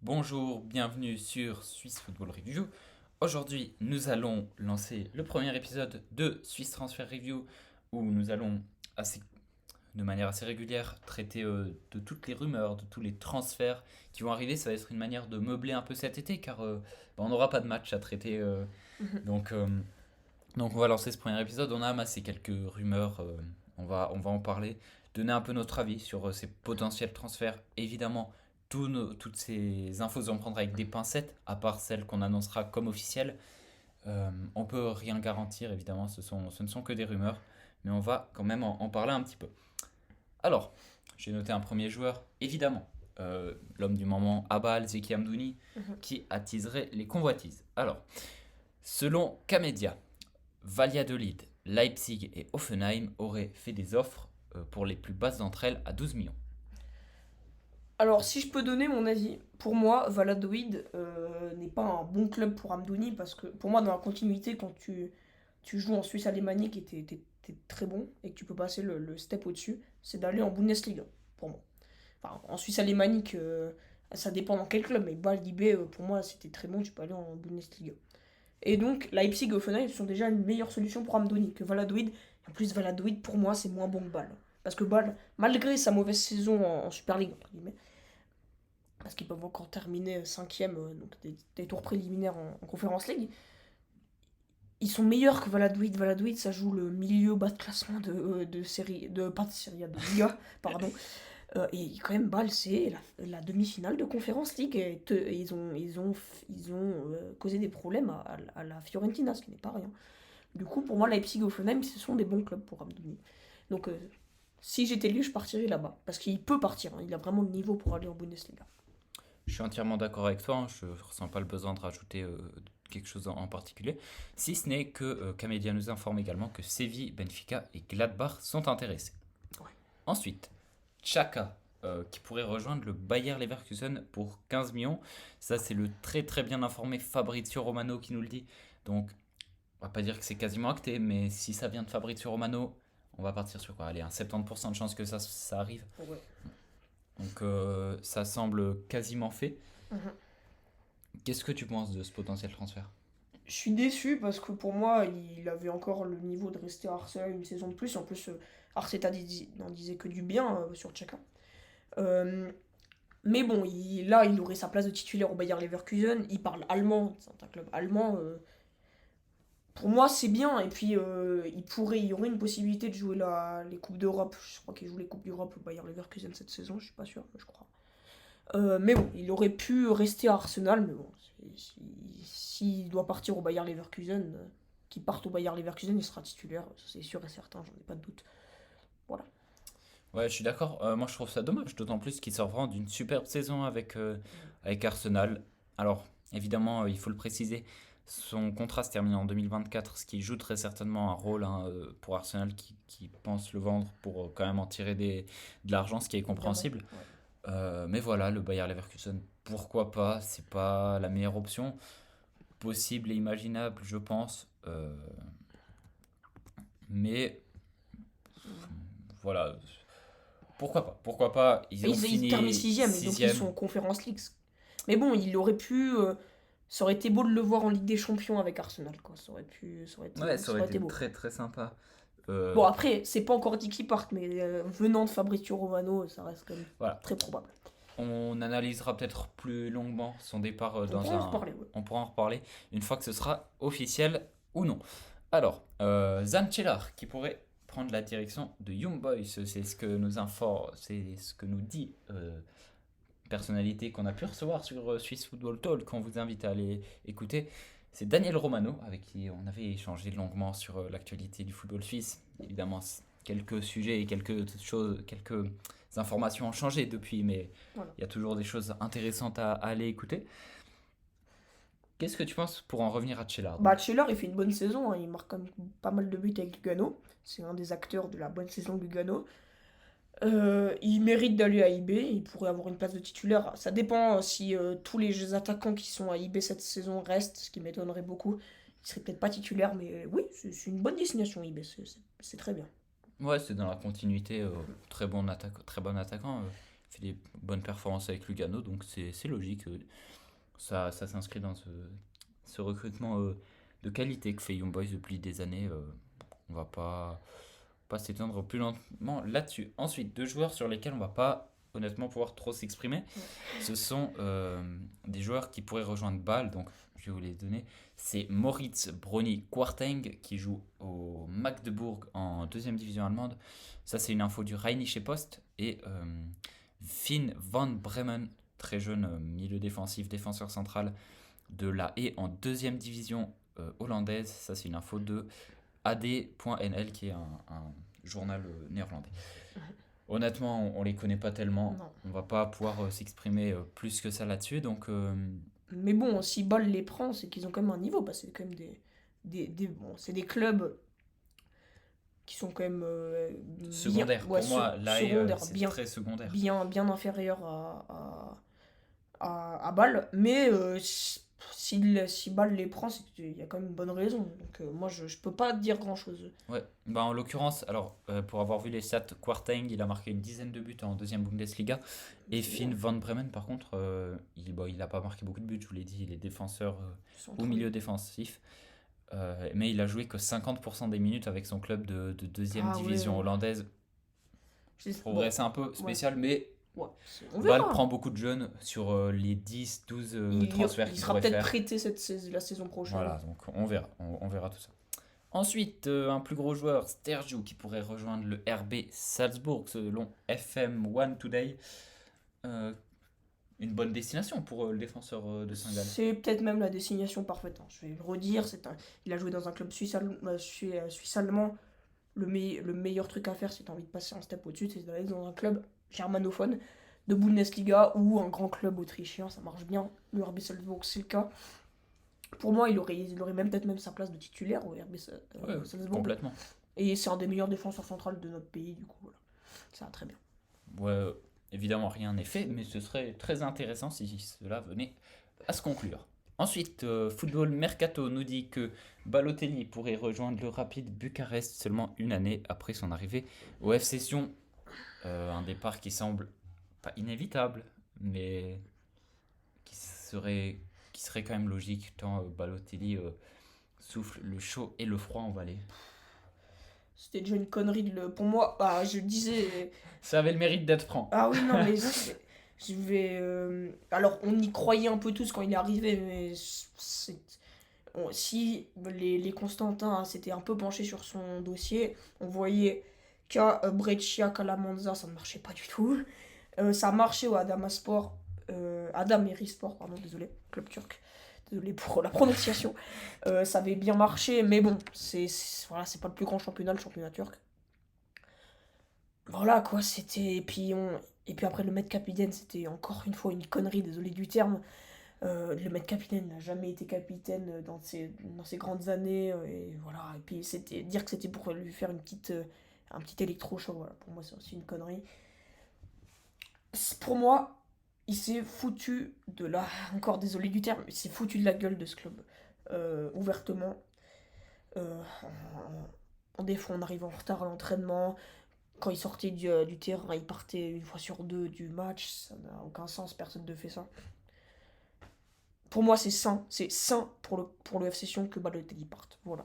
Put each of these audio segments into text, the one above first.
Bonjour, bienvenue sur Swiss Football Review. Aujourd'hui, nous allons lancer le premier épisode de Swiss Transfer Review où nous allons assez, de manière assez régulière traiter de toutes les rumeurs, de tous les transferts qui vont arriver. Ça va être une manière de meubler un peu cet été car on n'aura pas de match à traiter. Mhm. Donc, euh, donc on va lancer ce premier épisode. On a amassé quelques rumeurs, on va en parler, donner un peu notre avis sur ces potentiels transferts. Évidemment, toutes ces infos, on prendra avec des pincettes, à part celles qu'on annoncera comme officielles. On peut rien garantir, évidemment, ce ne sont que des rumeurs, mais on va quand même en parler un petit peu. Alors, j'ai noté un premier joueur, évidemment, l'homme du moment, Abba Zeki Amdouni, Mhm. qui attiserait les convoitises. Alors, selon Kamedia, Valladolid, Leipzig et Hoffenheim auraient fait des offres pour les plus basses d'entre elles à 12 millions. Alors, si je peux donner mon avis, pour moi, Valladolid n'est pas un bon club pour Amdouni parce que, pour moi, dans la continuité, quand tu joues en Suisse alémanique et t'es très bon et que tu peux passer le step au-dessus, c'est d'aller en Bundesliga, pour moi. Enfin, en Suisse alémanique, ça dépend dans quel club, mais Bâle, IB, pour moi, c'était très bon, tu peux aller en Bundesliga. Et donc, Leipzig et Offenheim sont déjà une meilleure solution pour Amdouni que Valladolid. En plus, Valladolid, pour moi, c'est moins bon que Bâle. Parce que Bâle, malgré sa mauvaise saison en Super League, entre guillemets, parce qu'ils peuvent encore terminer cinquième, donc des tours préliminaires en Conference League, ils sont meilleurs que Valladolid. Valladolid, ça joue le milieu bas de classement de série, pas de série A, de Liga, pardon. Et quand même, Bâle, c'est la demi-finale de Conference League. Et ils ont causé des problèmes à la Fiorentina, ce qui n'est pas rien. Du coup, pour moi, Leipzig et Hoffenheim, ce sont des bons clubs pour Abdouni. Donc, si j'étais lui, je partirais là-bas. Parce qu'il peut partir, hein. Il a vraiment le niveau pour aller en Bundesliga. Je suis entièrement d'accord avec toi, hein, je ne ressens pas le besoin de rajouter quelque chose en particulier, si ce n'est que Camédia nous informe également que Séville, Benfica et Gladbach sont intéressés. Ouais. Ensuite, Chaka, qui pourrait rejoindre le Bayer Leverkusen pour 15 millions. Ça, c'est le très très bien informé Fabrizio Romano qui nous le dit. Donc, on va pas dire que c'est quasiment acté, mais si ça vient de Fabrizio Romano, on va partir sur quoi? Allez, un 70% de chance que ça arrive. Ouais. Donc, ça semble quasiment fait. Mhm. Qu'est-ce que tu penses de ce potentiel transfert? Je suis déçu parce que pour moi, il avait encore le niveau de rester à Arsenal une saison de plus. En plus, Arteta n'en disait que du bien sur Chaka. Euh, mais bon, là, il aurait sa place de titulaire au Bayer Leverkusen. Il parle allemand, c'est un club allemand. Pour moi, c'est bien. Et puis, il y aurait une possibilité de jouer les Coupes d'Europe. Je crois qu'il joue les Coupes d'Europe au Bayer Leverkusen cette saison, je suis pas sûr, mais je crois. Mais bon, il aurait pu rester à Arsenal, mais bon, s'il doit partir au Bayer Leverkusen, qu'il parte au Bayer Leverkusen, il sera titulaire, ça, c'est sûr et certain, j'en ai pas de doute. Voilà. Ouais, je suis d'accord. Moi, je trouve ça dommage, d'autant plus qu'il sort vraiment d'une superbe saison avec Arsenal. Alors, évidemment, il faut le préciser, son contrat se termine en 2024, ce qui joue très certainement un rôle hein, pour Arsenal qui pense le vendre pour quand même en tirer de l'argent, ce qui est Évidemment. compréhensible. Ouais. Mais voilà, le Bayer Leverkusen, pourquoi pas? C'est pas la meilleure option possible et imaginable, je pense. Mais voilà, pourquoi pas? Pourquoi pas? Ils Mais ont ils terminent fini sixième, et donc ils sont sixième. en Conference League. Mais bon, il aurait pu. Ça aurait été beau de le voir en Ligue des Champions avec Arsenal, quoi. Ouais, ça Ça aurait aurait été été beau. très très sympa. Bon, Euh, après, c'est pas encore dit qu'il parte, mais venant de Fabrizio Romano, ça reste quand même voilà. très probable. On analysera peut-être plus longuement son départ On dans pourra en un. reparler, ouais. On pourra en reparler une fois que ce sera officiel ou non. Alors, Zanchelar qui pourrait prendre la direction de Young Boys, c'est ce que c'est ce que nous dit personnalité qu'on a pu recevoir sur Swiss Football Talk, qu'on vous invite à aller écouter. C'est Daniel Romano, avec qui on avait échangé longuement sur l'actualité du football suisse. Évidemment, quelques sujets et quelques choses, quelques informations ont changé depuis, mais Voilà. il y a toujours des choses intéressantes à aller écouter. Qu'est-ce que tu penses pour en revenir à Tchellard Bah, donc? Scheller, il fait une bonne saison, hein. Il marque quand même pas mal de buts avec Lugano. C'est un des acteurs de la bonne saison de Lugano. Il mérite d'aller à IB. Il pourrait avoir une place de titulaire. Ça dépend si tous les attaquants qui sont à IB cette saison restent, ce qui m'étonnerait beaucoup. Il serait peut-être pas titulaire, mais oui, c'est une bonne destination IB. C'est très bien. Ouais, c'est dans la continuité. Très bon attaquant. fait des bonnes performances avec Lugano, donc c'est logique. Ça s'inscrit dans ce recrutement de qualité que fait Young Boys depuis des années. On va pas s'étendre plus lentement là-dessus. Ensuite, deux joueurs sur lesquels on va pas honnêtement pouvoir trop s'exprimer. Ouais. Ce sont des joueurs qui pourraient rejoindre Bâle, donc je vais vous les donner. C'est Moritz Brony Kwarteng qui joue au Magdebourg en deuxième division allemande. Ça, c'est une info du Rheinische Post. Et Finn van Bremen, très jeune milieu défensif, défenseur central de la Haye en deuxième division hollandaise. Ça, c'est une info de AD.nl qui est un journal néerlandais. Honnêtement, on les connaît pas tellement. Non. On va pas pouvoir s'exprimer plus que ça là-dessus. Donc, Mais bon, si Bâle les prend, c'est qu'ils ont quand même un niveau, parce que c'est quand même bon, c'est des clubs qui sont quand même secondaire. ouais, Pour moi, là, secondaires, c'est bien, très secondaire. bien inférieurs à Bâle. Mais si Bâle les prend, c'est qu'il y a quand même une bonne raison. Donc moi, je peux pas dire grand-chose. Ouais, bah en l'occurrence, alors pour avoir vu les stats, Kwarteng il a marqué une dizaine de buts en deuxième Bundesliga. Et C'est Finn bien. van Bremen, par contre, il a pas marqué beaucoup de buts, je vous l'ai dit, il est défenseur Ils sont ou trop- milieu défensif. Mais il a joué que 50% des minutes avec son club de deuxième Ah division ouais. hollandaise. Pour Bon, vrai, c'est un peu ouais, spécial, mais ouais. On Bâle verra. prend beaucoup de jeunes sur les 10-12 transferts Il qu'il sera pourrait peut-être faire. prêté la saison prochaine. Voilà, donc on verra, on verra tout ça. Ensuite, un plus gros joueur, Sterju, qui pourrait rejoindre le RB Salzbourg selon FM1 Today. Euh, une bonne destination pour le défenseur de Saint-Gall. C'est peut-être même la destination parfaite, hein. Je vais le redire, il a joué dans un club suisse-allemand. Le meilleur truc à faire si tu as envie de passer un step au-dessus, c'est d'aller dans un club germanophone de Bundesliga ou un grand club autrichien. Ça marche bien. Le RB Salzbourg, c'est le cas. Pour moi, il aurait même peut-être même sa place de titulaire au RB Ouais, Salzbourg. complètement. Et c'est un des meilleurs défenseurs centrales de notre pays, du coup. Voilà. Ça va très bien. Ouais, évidemment, rien n'est fait, mais ce serait très intéressant si cela venait à se conclure. Ensuite, Football Mercato nous dit que Balotelli pourrait rejoindre le Rapid Bucarest seulement une année après son arrivée au FC Sion. Un départ qui semble pas inévitable, mais qui serait quand même logique tant Balotelli souffle le chaud et le froid en Valais. C'était déjà une connerie pour moi. Bah, je disais. Ça avait le mérite d'être franc. Ah oui, non, mais je vais. Alors, on y croyait un peu tous quand il est arrivé, mais si les Constantins, hein, s'étaient un peu penchés sur son dossier, on voyait qu'à Brescia, qu'à la Monza, ça ne marchait pas du tout. Ça marchait au Adamaspor, Adam Erispor, pardon, désolé, club turc. Désolé pour la prononciation. Ça avait bien marché, mais bon, voilà, c'est pas le plus grand championnat, le championnat turc. Voilà quoi, c'était. Et puis après, le maître capitaine, c'était encore une fois une connerie, désolé du terme. Le maître capitaine n'a jamais été capitaine dans ses grandes années. Et voilà. Et puis dire que c'était pour lui faire un petit électrochoc. Voilà. Pour moi, c'est aussi une connerie. Pour moi, il s'est foutu de la. Encore désolé du terme, il s'est foutu de la gueule de ce club. Ouvertement. Des fois, on arrivait en retard à l'entraînement. Quand il sortait du terrain, il partait une fois sur deux du match. Ça n'a aucun sens, personne ne fait ça. Pour moi, c'est sain. C'est sain pour le FC Sion que Balotelli parte. Voilà.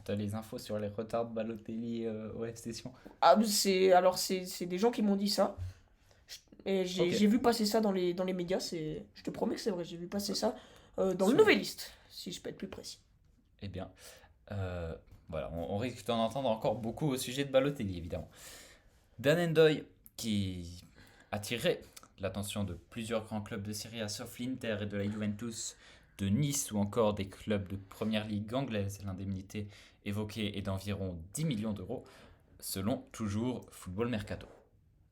T'as les infos sur les retards de Balotelli au FC Sion. Ah, c'est des gens qui m'ont dit ça. Et Ok. j'ai vu passer ça dans les médias. Je te promets que c'est vrai. J'ai vu passer ça dans le Sur- Nouvelliste, si je peux être plus précis. Eh bien, voilà, on risque d'en entendre encore beaucoup au sujet de Balotelli, évidemment. Dan Ndoye, qui attirerait l'attention de plusieurs grands clubs de Serie A, sauf l'Inter et de la Juventus, de Nice ou encore des clubs de première ligue anglaise. L'indemnité évoquée est d'environ 10 millions d'euros, selon toujours Football Mercato.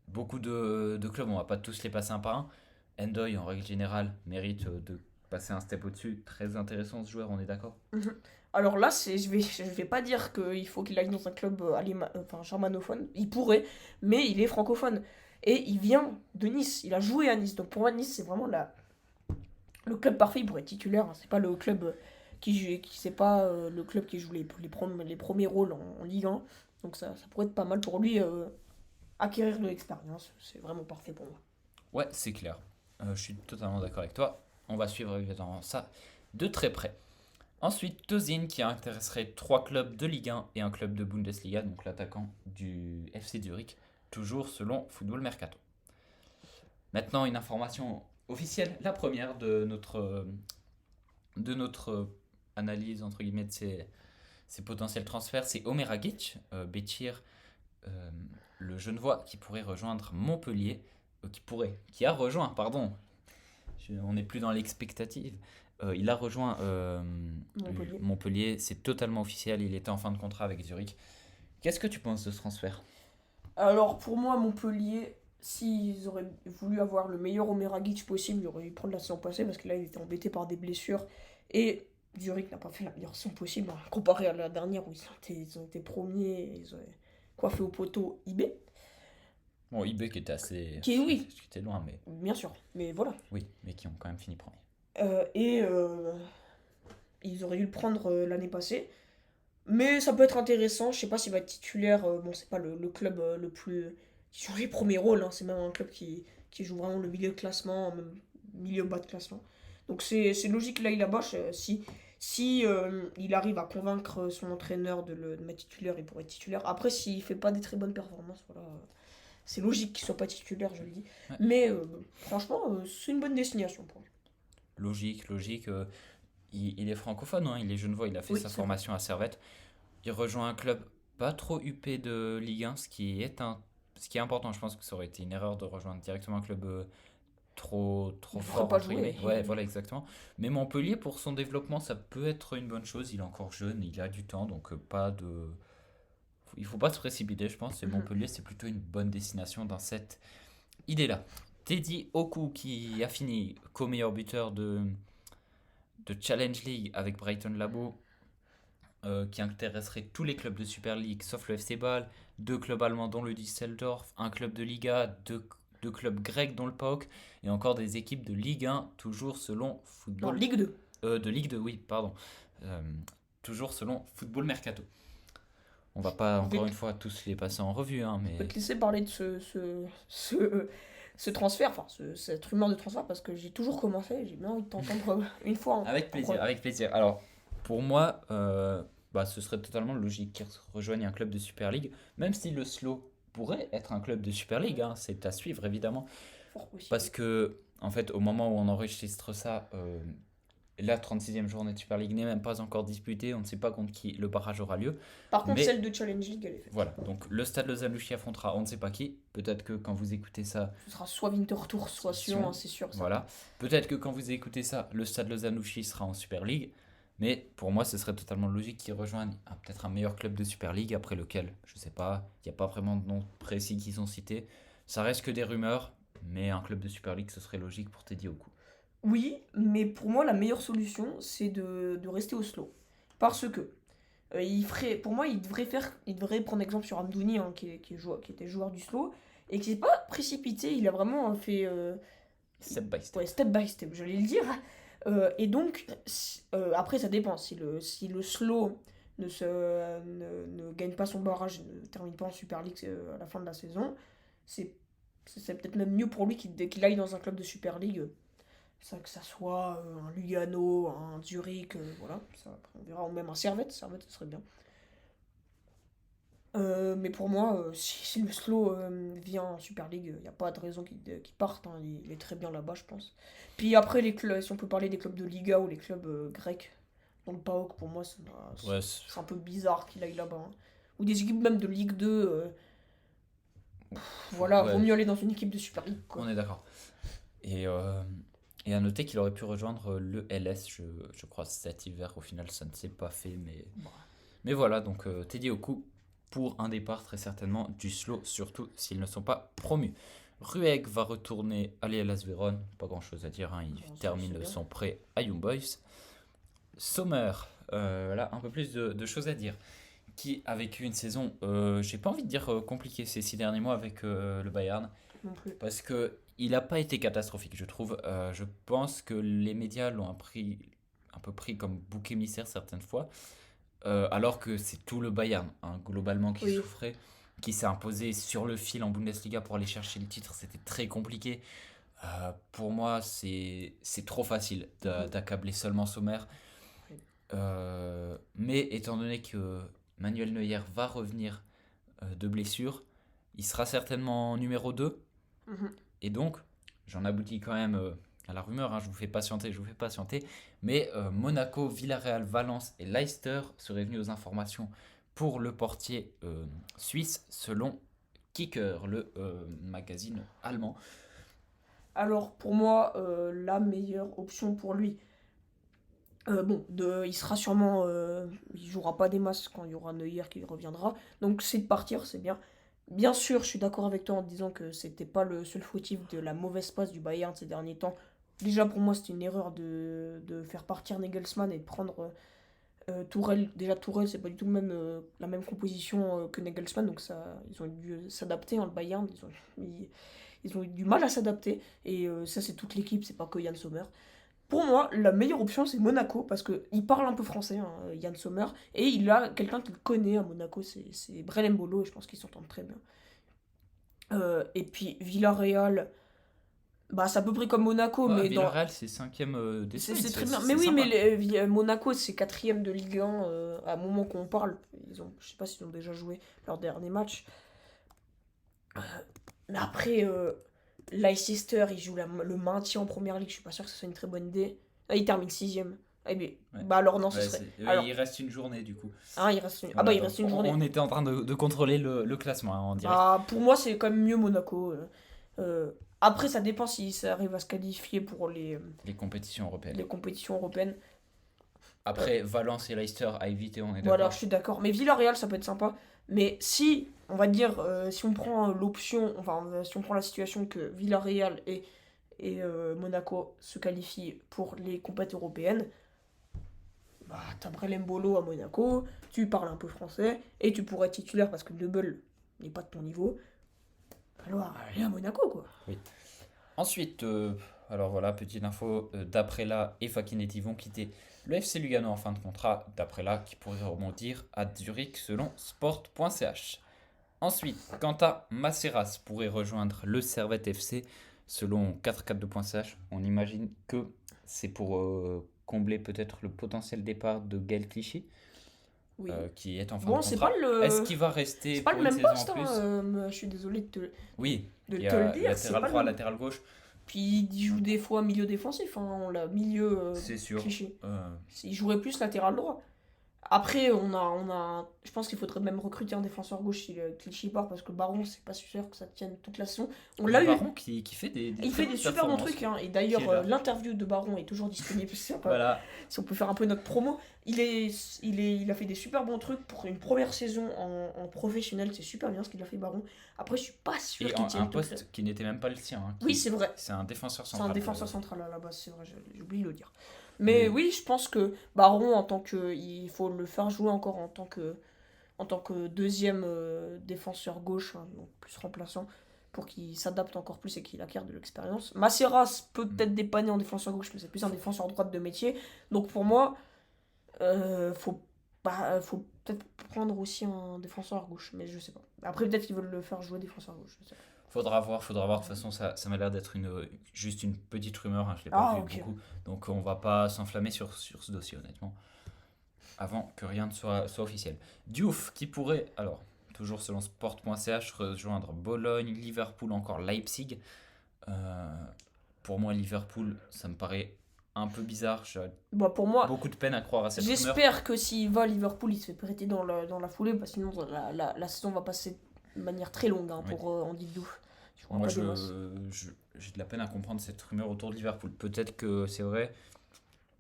Beaucoup de clubs, on va pas tous les passer un par un. Ndoye, en règle générale, mérite de passer un step au-dessus. Très intéressant ce joueur, on est d'accord? Mhm. Alors là, je vais pas dire qu'il faut qu'il aille dans un club enfin, germanophone. Il pourrait, mais il est francophone. Et il vient de Nice. Il a joué à Nice. Donc pour moi, Nice, c'est vraiment le club parfait pour être titulaire. Hein. C'est pas le club c'est pas le club qui joue les premiers rôles en Ligue 1. Donc ça pourrait être pas mal pour lui acquérir de l'expérience. C'est vraiment parfait pour moi. Ouais, c'est clair. Je suis totalement d'accord avec toi. On va suivre évidemment ça de très près. Ensuite, Tozin qui intéresserait trois clubs de Ligue 1 et un club de Bundesliga, donc l'attaquant du FC Zurich, toujours selon Football Mercato. Maintenant, une information officielle, la première de notre analyse entre guillemets de ces potentiels transferts, c'est Omer Agic, Béchir, euh, le Genevois qui pourrait rejoindre Montpellier, qui a rejoint, pardon, on n'est plus dans l'expectative. Il a rejoint Montpellier. Montpellier, c'est totalement officiel, il était en fin de contrat avec Zurich. Qu'est-ce que tu penses de ce transfert? Alors pour moi, Montpellier, s'ils auraient voulu avoir le meilleur Omeragic possible, ils auraient dû prendre la saison passée parce que là, il était embêté par des blessures. Et Zurich n'a pas fait la meilleure saison possible, hein, comparé à la dernière où ils ont été premiers, ils ont coiffé au poteau IB. Bon, IB qui était assez. Qui est, oui, Qui était loin, mais. bien sûr, mais voilà. Oui, mais qui ont quand même fini premier. Et ils auraient dû le prendre l'année passée. Mais ça peut être intéressant. Je sais pas s'il va être titulaire. Bon, c'est pas le club le plus. Qui joue les premiers rôles, hein. C'est même un club qui joue vraiment le milieu de classement, même milieu bas de classement. Donc c'est logique là, il abache. Si il arrive à convaincre son entraîneur de mettre titulaire, il pourrait être titulaire. Après, s'il fait pas des très bonnes performances, voilà, c'est logique qu'il soit pas titulaire, je le dis. Ouais. Mais franchement, c'est une bonne destination pour lui. Logique, logique. Il est francophone, hein, il est genevois, il a fait Oui, sa c'est vrai. formation à Servette. Il rejoint un club pas trop huppé de Ligue 1, ce qui est important. Je pense que ça aurait été une erreur de rejoindre directement un club trop Il devrait fort, pas entre jouer. guillemets. Ouais, voilà, exactement. Mais Montpellier, pour son développement, ça peut être une bonne chose. Il est encore jeune, il a du temps, donc pas de. Il faut pas se précipiter, je pense. Et Mhm. Montpellier, c'est plutôt une bonne destination dans cette idée-là. Teddy Oku, qui a fini co-meilleur buteur de Challenge League avec Brighton Labo, qui intéresserait tous les clubs de Super League sauf le FC Bâle, deux clubs allemands dont le Düsseldorf, un club de Liga, deux clubs grecs dont le PAOK, et encore des équipes de Ligue 1, toujours selon Non, Football. Ligue 2. De Ligue 2, oui, pardon. Euh, toujours selon Football Mercato. On va pas Je vais encore une fois tous les passer en revue, hein, Je vais mais te laisser parler de ce transfert, enfin cette rumeur de transfert, parce que j'ai toujours commencé, j'ai bien envie de t'entendre une fois avec en plaisir, avec plaisir. Alors, pour moi, ce serait totalement logique qu'ils rejoignent un club de Super League, même si le Slow pourrait être un club de Super League, hein, c'est à suivre évidemment. fort possible. Parce que, en fait, au moment où on enregistre ça, la 36e journée de Super League n'est même pas encore disputée. On ne sait pas contre qui le barrage aura lieu. Par contre, Mais celle de Challenge League, elle est faite. voilà, donc le Stade Lausanne-Louchy affrontera on ne sait pas qui. Peut-être que quand vous écoutez ça, Ce sera soit Winterthur, soit Sion, hein, c'est sûr. Ça. voilà. Peut-être que quand vous écoutez ça, le Stade Lausanne-Louchy sera en Super League. Mais pour moi, ce serait totalement logique qu'ils rejoignent peut-être un meilleur club de Super League, après lequel, je sais pas, il n'y a pas vraiment de nom précis qui sont cités. Ça reste que des rumeurs, mais un club de Super League, ce serait logique pour Teddy Oku. Oui, mais pour moi, la meilleure solution, c'est de rester au slow. Parce que, pour moi, il devrait prendre exemple sur Amdouni, hein, qui était joueur du slow, et qui n'est pas précipité, il a vraiment fait Step by step. ouais, step by step, j'allais le dire. Et donc, après, ça dépend. Si le slow ne gagne pas son barrage, ne termine pas en Super League à la fin de la saison, c'est c'est peut-être même mieux pour lui qu'il aille dans un club de Super League. Que ça soit un Lugano, un Zurich, voilà. Ça, après, on verra, ou même un Servette, Servette, ça serait bien. Mais pour moi, si le slow vient en Super League, il n'y a pas de raison qu'il parte, hein. Il est très bien là-bas, je pense. Puis après, les clubs, si on peut parler des clubs de Liga ou les clubs grecs, dans le PAOK, pour moi, Ouais, c'est un peu bizarre qu'il aille là-bas, hein. Ou des équipes même de Ligue 2, voilà, vaut ouais, mieux aller dans une équipe de Super League, quoi. on est d'accord. Et, euh, et à noter qu'il aurait pu rejoindre le LS, je crois, cet hiver. Au final, ça ne s'est pas fait. Bah, Mais voilà, donc Teddy Oku pour un départ très certainement du slow, surtout s'ils ne sont pas promus. Rueg va retourner à l'Hellas Vérone, pas grand chose à dire, hein, il bon, ça, c'est termine bien. son prêt à Young Boys. Sommer, là un peu plus de choses à dire, qui a vécu une saison, j'ai pas envie de dire compliquée ces 6 derniers mois avec le Bayern, Non plus. parce que il n'a pas été catastrophique, je trouve. Je pense que les médias l'ont un peu pris comme bouc émissaire certaines fois, alors que c'est tout le Bayern, hein, globalement, qui Oui. souffrait, qui s'est imposé sur le fil en Bundesliga pour aller chercher le titre. C'était très compliqué. Pour moi, c'est trop facile Mhm. d'accabler seulement Sommer. Mais étant donné que Manuel Neuer va revenir de blessure, il sera certainement numéro 2. Mhm. Et donc, j'en aboutis quand même à la rumeur, hein, je vous fais patienter. Mais Monaco, Villarreal, Valence et Leicester seraient venus aux informations pour le portier suisse, selon Kicker, le magazine allemand. Alors pour moi, la meilleure option pour lui, bon, il sera sûrement, il jouera pas des masses quand il y aura Neuer qui reviendra, donc c'est de partir, c'est bien. Bien sûr, je suis d'accord avec toi en disant que c'était pas le seul fautif de la mauvaise passe du Bayern ces derniers temps. Déjà pour moi, c'était une erreur de faire partir Nagelsmann et de prendre Tourelle. Déjà Tourelle, c'est pas du tout la même composition que Nagelsmann, donc ça, ils ont dû s'adapter, hein, le Bayern, ils ont eu du mal à s'adapter, et ça c'est toute l'équipe, c'est pas que Yann Sommer. Pour moi, la meilleure option, c'est Monaco, parce qu'il parle un peu français, hein, Yann Sommer, et il a quelqu'un qu'il connaît à Monaco, c'est Brel Mbolo, et je pense qu'ils s'entendent très bien. Et puis Villarreal, bah, c'est à peu près comme Monaco, Ouais, mais dans... Villarreal, c'est cinquième d'Espagne, C'est c'est très bien. Mais c'est oui, mais sympa. Monaco, c'est quatrième de Ligue 1 à un moment qu'on parle. Je sais pas s'ils ont déjà joué leur dernier match. Mais après, Leicester, il joue le maintien en première ligue. Je suis pas sûr que ce soit une très bonne idée. Ah, il termine sixième. Eh bien, Ouais. bah alors non, ce Ouais, serait. il Alors, reste une journée du coup. hein, ah bah Voilà, il donc reste une on journée. était en train de contrôler le classement hein, en direct. Bah pour moi, c'est quand même mieux Monaco. Euh, Après, ça dépend si ça arrive à se qualifier pour Les compétitions européennes. les compétitions européennes. Euh, Après, Valence et Leicester à éviter, on est Bon alors je d'accord. suis d'accord. Mais Villarreal ça peut être sympa. Mais si, on va dire, si on prend l'option, enfin si on prend la situation que Villarreal et Monaco se qualifient pour les compétitions européennes, bah t'as Brelem Bolo à Monaco, tu parles un peu français, et tu pourrais être titulaire parce que Double n'est pas de ton niveau. Alors allez à Monaco quoi. Oui. Ensuite, alors voilà, petite info, d'après là et Fakinetti vont quitter le FC Lugano en fin de contrat, d'après là qui pourrait rebondir à Zurich selon sport.ch. Ensuite, quant à Masseras pourrait rejoindre le Servette FC selon 442.ch, on imagine que c'est pour combler peut-être le potentiel départ de Gaël Clichy, Oui. qui est en fin de Bon, contrat. Est-ce qu'il va rester c'est pas le pour une même saison en poste, hein, plus? je suis désolé Oui, de il y te le a dire, c'est latéral pas le droit, même. latéral gauche, Puis il joue des fois milieu défensif, hein, on l'a milieu c'est sûr. cliché. Il jouerait plus latéral droit. Après, je pense qu'il faudrait même recruter un défenseur gauche si le Clichy part, parce que Baron, c'est pas sûr que ça tienne toute la saison. On Mais l'a eu. Baron qui fait des Il très fait des bonnes super bons performances, trucs, hein. Et qui d'ailleurs, est là. l'interview de Baron est toujours disponible Voilà. si on peut faire un peu notre promo. Il a fait des super bons trucs pour une première saison en professionnel. C'est super bien ce qu'il a fait, Baron. Après, je suis pas sûr Et qu'il un tienne toute la. poste qui n'était même pas le sien, hein, Oui, c'est vrai. c'est un défenseur C'est un central pour le défenseur coup. central à la base, c'est vrai, j'ai oublié de le dire. Mais Mais oui, je pense que Baron, en tant que. Il faut le faire jouer encore en tant que deuxième défenseur gauche, hein, donc plus remplaçant, pour qu'il s'adapte encore plus et qu'il acquiert de l'expérience. Masseras peut mm, peut-être dépanner en défenseur gauche, mais c'est plus un défenseur droite de métier. Donc pour moi, faut peut-être prendre aussi un défenseur gauche, mais je sais pas. Après, peut-être qu'ils veulent le faire jouer défenseur gauche, je sais pas. faudra voir, faudra voir. De toute façon, ça m'a l'air d'être juste une petite rumeur, hein, je l'ai pas Ah, vu ok. beaucoup. Donc on va pas s'enflammer sur ce dossier, honnêtement, avant que rien ne soit officiel. Diouf qui pourrait, alors, toujours selon sport.ch, rejoindre Bologne, Liverpool, encore Leipzig. Euh, pour moi, Liverpool, ça me paraît un peu bizarre. J'ai Bah, pour moi, beaucoup de peine à croire à cette rumeur. j'espère que s'il va à Liverpool, il se fait prêter dans la foulée, parce que sinon la saison va passer de manière très longue, hein, Oui. pour Andy Diouf. Tu vois Moi, pas des masses. j'ai de la peine à comprendre cette rumeur autour de Liverpool. Peut-être que c'est vrai.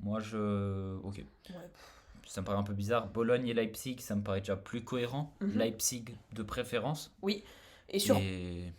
Moi, ok. Ouais. Ça me paraît un peu bizarre. Bologne et Leipzig, ça me paraît déjà plus cohérent. Mhm. Leipzig de préférence. Oui. Et sur. Et,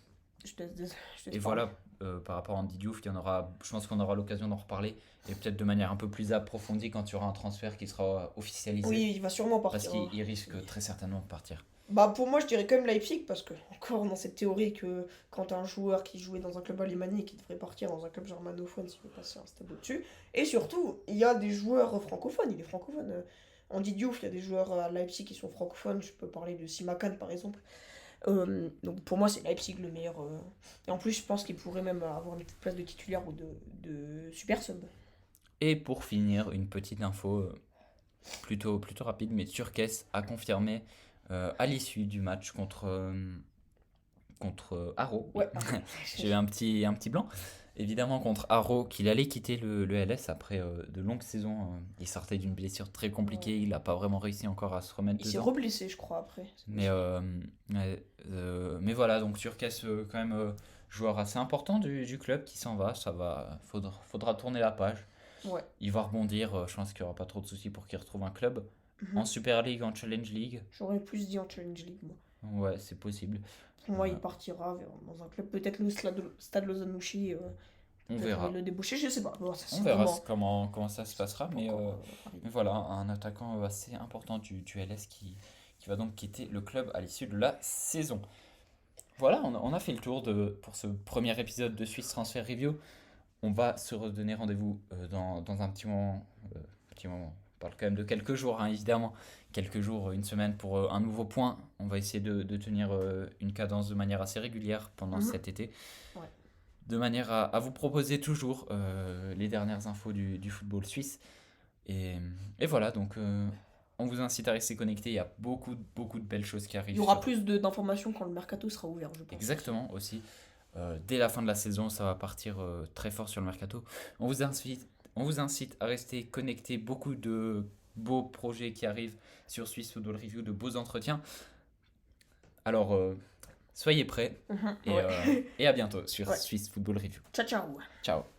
Je te laisse et parler. voilà, par rapport à Andy Diouf, je pense qu'on aura l'occasion d'en reparler. Et peut-être de manière un peu plus approfondie quand il y aura un transfert qui sera officialisé. Oui, il va sûrement Parce partir, hein. qu'il risque très certainement de partir. Bah pour moi, je dirais quand même Leipzig, parce que, encore dans cette théorie que quand un joueur qui jouait dans un club alémanique, qui devrait partir dans un club germanophone s'il veut passer un step au-dessus. Et surtout, il y a des joueurs francophones, il est francophone. Andy Diouf, il y a des joueurs à Leipzig qui sont francophones, je peux parler de Simakan par exemple. Donc pour moi, c'est Leipzig le meilleur. Et en plus, je pense qu'il pourrait même avoir une petite place de titulaire ou de super sub. Et pour finir, une petite info plutôt rapide, mais Turquès a confirmé à l'issue du match contre Haro. Ouais. J'ai eu un petit blanc. Évidemment contre Haro qu'il allait quitter le LS après de longues saisons. Il sortait d'une blessure très compliquée, il n'a pas vraiment réussi encore à se remettre Il s'est dedans. reblessé, je crois, après. Mais voilà, donc Turquès, quand même, joueur assez important du club qui s'en va. Faudra tourner la page. Ouais. Il va rebondir, je pense qu'il n'y aura pas trop de soucis pour qu'il retrouve un club. En Super League, en Challenge League, J'aurais plus dit en Challenge League, moi. ouais, c'est possible. Pour moi, il partira dans un club, peut-être le Stade Lozanouchi, On peut-être verra. le déboucher, je sais pas. Bon, ça, On c'est verra vraiment comment ça se passera. pas Mais, encore arrivé. mais voilà, un attaquant assez important du LS qui va donc quitter le club à l'issue de la saison. Voilà, on a fait le tour pour ce premier épisode de Swiss Transfer Review. On va se redonner rendez-vous dans un petit moment. Petit moment. On parle quand même de quelques jours, hein, évidemment. Quelques jours, une semaine pour un nouveau point. On va essayer de tenir une cadence de manière assez régulière pendant cet été. Ouais. De manière à vous proposer toujours les dernières infos du football suisse. Et voilà, donc on vous incite à rester connecté. Il y a beaucoup de belles choses qui arrivent. Il y aura plus d'informations quand le mercato sera ouvert, je pense. Exactement, aussi. Dès la fin de la saison, ça va partir très fort sur le mercato. On vous incite à rester connecté. Beaucoup de beaux projets qui arrivent sur Swiss Football Review, de beaux entretiens. Alors, soyez prêts et à bientôt sur Ouais. Swiss Football Review. Ciao, ciao. Ciao.